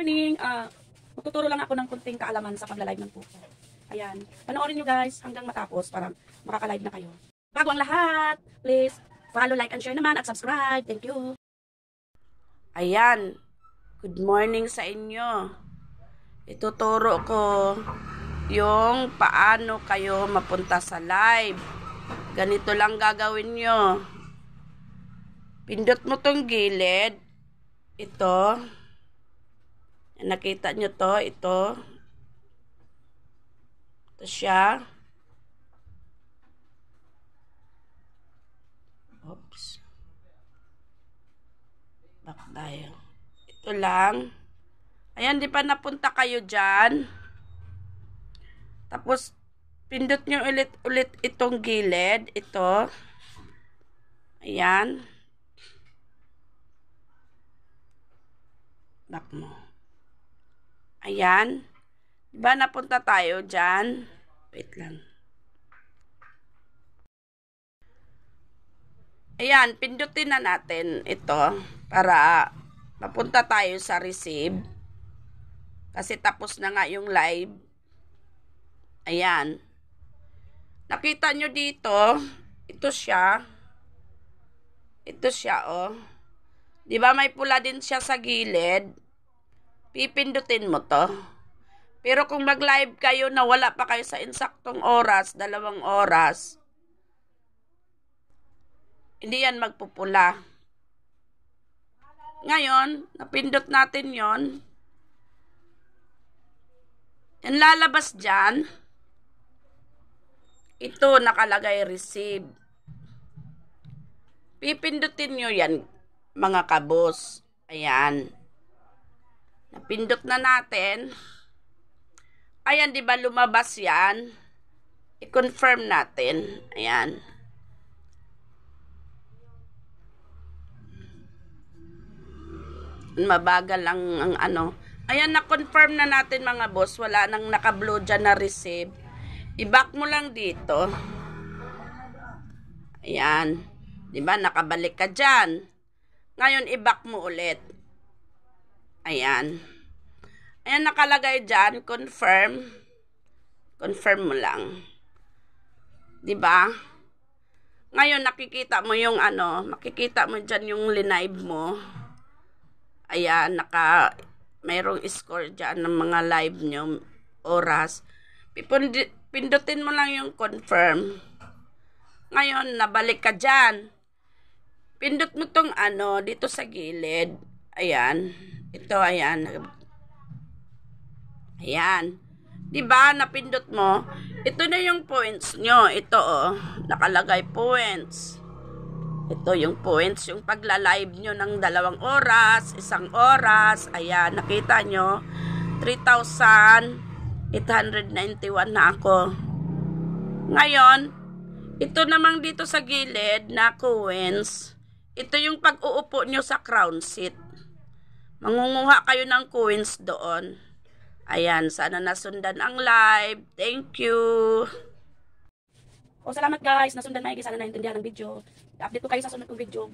morning. Magtuturo lang ako ng kunting kaalaman sa pagla-live ng puko. Ayan. Panoorin nyo guys hanggang matapos para makaka-live na kayo. Bago ang lahat, please follow, like, and share naman at subscribe. Thank you. Ayan. Good morning sa inyo. Ituturo ko yung paano kayo mapunta sa live. Ganito lang gagawin nyo. Pindot mo tong gilid. Ito. Nakita nyo to. Ito. Ito siya. Oops. Back tayo. Ito lang. Ayan, di pa napunta kayo dyan. Tapos, pindot nyo ulit itong gilid. Ito. Ayan. Back mo. Ayan. Diba napunta tayo dyan? Wait lang. Ayan, pindutin na natin ito para mapunta tayo sa receive. Kasi tapos na nga yung live. Ayan. Nakita nyo dito, ito siya. Ito siya, oh. Diba may pula din siya sa gilid? Pipindutin mo to. Pero kung mag-live kayo na wala pa kayo sa insaktong oras, 2 oras, hindi yan magpupula. Ngayon, napindot natin yon. Yan lalabas dyan. Ito nakalagay receive. Pipindutin nyo yan, mga kabos. Ayan. Napindot na natin. Ayan, di ba lumabas yan? I-confirm natin. Ayan. Mabagal lang ang ano. Ayan, na-confirm na natin mga boss. Wala nang naka-blue dyan na receive. I-back mo lang dito. Ayan. Di ba nakabalik ka dyan. Ngayon, i-back mo ulit. Ayan. Ayan, nakalagay dyan. Confirm. Confirm mo lang. Diba? Ngayon, nakikita mo yung ano. Makikita mo dyan yung linive mo. Ayan, mayroong score dyan ng mga live nyo. Oras. Pindutin mo lang yung confirm. Ngayon, nabalik ka dyan. Pindot mo tong ano, dito sa gilid. Ayan. Ito, ayan. Ayan. Diba, napindot mo? Ito na yung points nyo. Ito, oh. Nakalagay points. Ito yung points. Yung pagla-live nyo ng 2 oras, 1 oras. Ayan, nakita nyo. 3,891 na ako. Ngayon, ito namang dito sa gilid na coins. Ito yung pag-uupo nyo sa crown seat. Mangunguha kayo ng coins doon. Ayan, sana nasundan ang live. Thank you. Salamat guys. Nasundan maigi. Sana naintindihan ang video. I-update ko kayo sa sunod kong video.